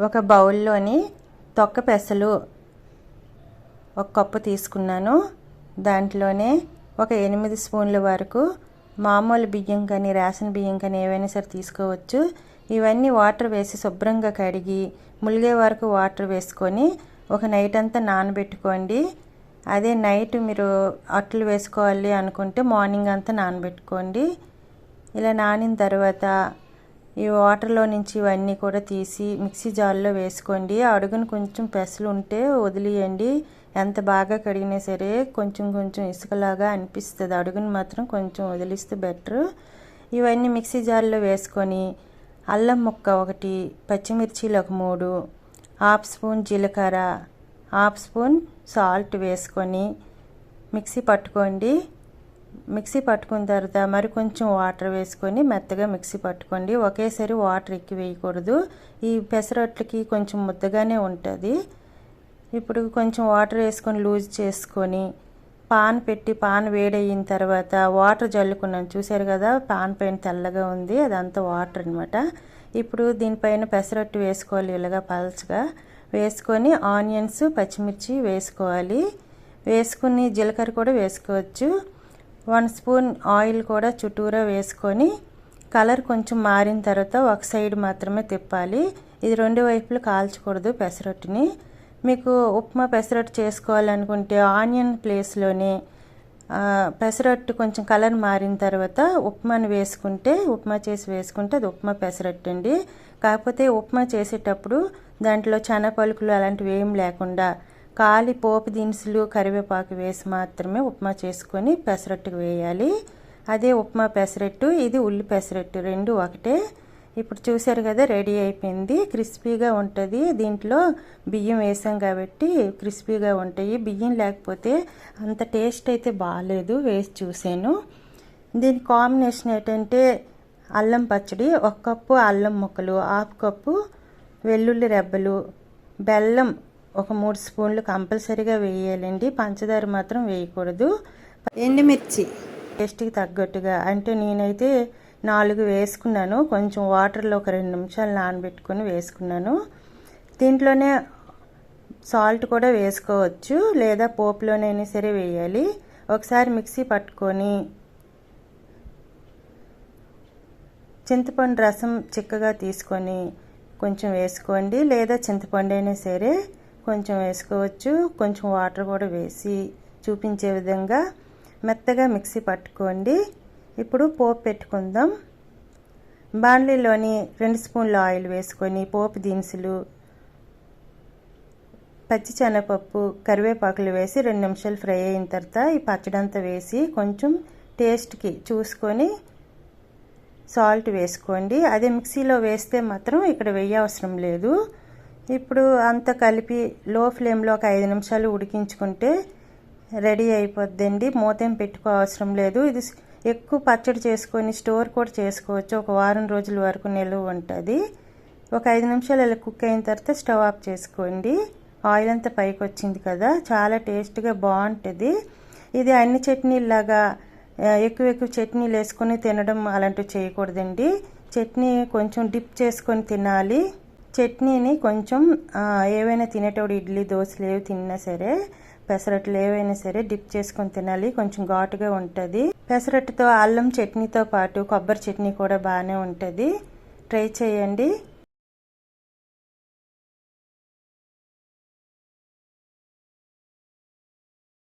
ఒక బౌల్లోని తొక్క పెసలు ఒక కప్పు తీసుకున్నాను. దాంట్లోనే ఒక 8 స్పూన్ల వరకు మామూలు బియ్యం కానీ రేషన్ బియ్యం కానీ ఏవైనా సరే తీసుకోవచ్చు. ఇవన్నీ వాటర్ వేసి శుభ్రంగా కడిగి ములిగే వరకు వాటర్ వేసుకొని ఒక నైట్ అంతా నానబెట్టుకోండి. అదే నైట్ మీరు అట్లు వేసుకోవాలి అనుకుంటే మార్నింగ్ అంతా నానబెట్టుకోండి. ఇలా నానిన తర్వాత ఈ వాటర్లో నుంచి ఇవన్నీ కూడా తీసి మిక్సీ జార్లో వేసుకోండి. అడుగున కొంచెం పెసలు ఉంటే వదిలేయండి. ఎంత బాగా కడిగినా సరే కొంచెం కొంచెం ఇసుకలాగా అనిపిస్తుంది. అడుగున మాత్రం కొంచెం వదిలిస్తే బెటర్. ఇవన్నీ మిక్సీ జార్లో వేసుకొని అల్లం ముక్క ఒకటి, పచ్చిమిర్చీలు ఒక 3, హాఫ్ స్పూన్ జీలకర్ర, హాఫ్ స్పూన్ సాల్ట్ వేసుకొని మిక్సీ పట్టుకోండి. మిక్సీ పట్టుకున్న తర్వాత మరి కొంచెం వాటర్ వేసుకొని మెత్తగా మిక్సీ పట్టుకోండి. ఒకేసారి వాటర్ ఎక్కువ వేయకూడదు. ఈ పెసరట్లకి కొంచెం ముద్దగానే ఉంటుంది. ఇప్పుడు కొంచెం వాటర్ వేసుకొని లూజ్ చేసుకొని పాన్ పెట్టి పాన్ వేడయిన తర్వాత వాటర్ జల్లుకున్నాను. చూసారు కదా, పాన్ పైన తెల్లగా ఉంది, అదంతా వాటర్ అనమాట. ఇప్పుడు దీనిపైన పెసరట్టు వేసుకోవాలి. ఇలాగా పల్చగా వేసుకొని ఆనియన్స్, పచ్చిమిర్చి వేసుకోవాలి. వేసుకుని జీలకర్ర కూడా వేసుకోవచ్చు. 1 స్పూన్ ఆయిల్ కూడా చుట్టూరా వేసుకొని కలర్ కొంచెం మారిన తర్వాత ఒక సైడ్ మాత్రమే తిప్పాలి. ఇది 2 వైపులు కాల్చకూడదు పెసరట్టుని. మీకు ఉప్మా పెసరట్టు చేసుకోవాలనుకుంటే ఆనియన్ ప్లేస్లోనే పెసరట్టు కొంచెం కలర్ మారిన తర్వాత ఉప్మాని వేసుకుంటే, ఉప్మా చేసి వేసుకుంటే అది ఉప్మా పెసరట్టు అండి. కాకపోతే ఉప్మా చేసేటప్పుడు దాంట్లో శనగపలుకులు అలాంటివి ఏం లేకుండా కాలి పోపు దినుసులు, కరివేపాకు వేసి మాత్రమే ఉప్మా చేసుకొని పెసరట్టుకు వేయాలి. అదే ఉప్మా పెసరట్టు, ఇది ఉల్లి పెసరట్టు, రెండు ఒకటే. ఇప్పుడు చూసారు కదా, రెడీ అయిపోయింది. క్రిస్పీగా ఉంటుంది. దీంట్లో బియ్యం వేసాం కాబట్టి క్రిస్పీగా ఉంటాయి. బియ్యం లేకపోతే అంత టేస్ట్ అయితే బాగాలేదు. వేసి చూసాను. దీని కాంబినేషన్ ఏంటంటే అల్లం పచ్చడి, 1 కప్పు అల్లం ముక్కలు, హాఫ్ కప్పు వెల్లుల్లి రెబ్బలు, బెల్లం ఒక 3 స్పూన్లు కంపల్సరీగా వేయాలండి. పంచదార మాత్రం వేయకూడదు. ఎండుమిర్చి టేస్ట్కి తగ్గట్టుగా, అంటే నేనైతే 4 వేసుకున్నాను. కొంచెం వాటర్లో ఒక 2 నిమిషాలు నానబెట్టుకొని వేసుకున్నాను. దీంట్లోనే సాల్ట్ కూడా వేసుకోవచ్చు, లేదా పోపులోనైనా సరే వేయాలి. ఒకసారి మిక్సీ పట్టుకొని చింతపండు రసం చిక్కగా తీసుకొని కొంచెం వేసుకోండి, లేదా చింతపండు అయినా సరే కొంచెం వేసుకోవచ్చు. కొంచెం వాటర్ కూడా వేసి చూపించే విధంగా మెత్తగా మిక్సీ పట్టుకోండి. ఇప్పుడు పోపు పెట్టుకుందాం. బాండ్లీలోని 2 స్పూన్ల ఆయిల్ వేసుకొని పోపు దినుసులు, పచ్చి శనగపప్పు, కరివేపాకులు వేసి 2 నిమిషాలు ఫ్రై అయిన తర్వాత ఈ పచ్చడంతా వేసి కొంచెం టేస్ట్కి చూసుకొని సాల్ట్ వేసుకోండి. అదే మిక్సీలో వేస్తే మాత్రం ఇక్కడ వేయవసరం లేదు. ఇప్పుడు అంతా కలిపి లో ఫ్లేమ్లో ఒక 5 నిమిషాలు ఉడికించుకుంటే రెడీ అయిపోద్దండి. మూతేం పెట్టుకోవసరం లేదు. ఇది ఎక్కువ పచ్చడి చేసుకొని స్టోర్ కూడా చేసుకోవచ్చు. ఒక వారం రోజుల వరకు నిల్వ ఉంటుంది. ఒక 5 నిమిషాలు అలా కుక్ అయిన తర్వాత స్టవ్ ఆఫ్ చేసుకోండి. ఆయిల్ అంతా పైకి వచ్చింది కదా, చాలా టేస్ట్గా బాగుంటుంది. ఇది అన్ని చట్నీలాగా ఎక్కువ చట్నీలు వేసుకొని తినడం అలాంటివి చేయకూడదండి. చట్నీ కొంచెం డిప్ చేసుకొని తినాలి. చట్నీని కొంచెం ఏవైనా తినేటప్పుడు ఇడ్లీ, దోశలు ఏవి తిన్నా సరే, పెసరట్లు ఏవైనా సరే డిప్ చేసుకొని తినాలి. కొంచెం ఘాటుగా ఉంటుంది. పెసరట్టుతో అల్లం చట్నీతో పాటు కొబ్బరి చట్నీ కూడా బాగానే ఉంటుంది. ట్రై చేయండి.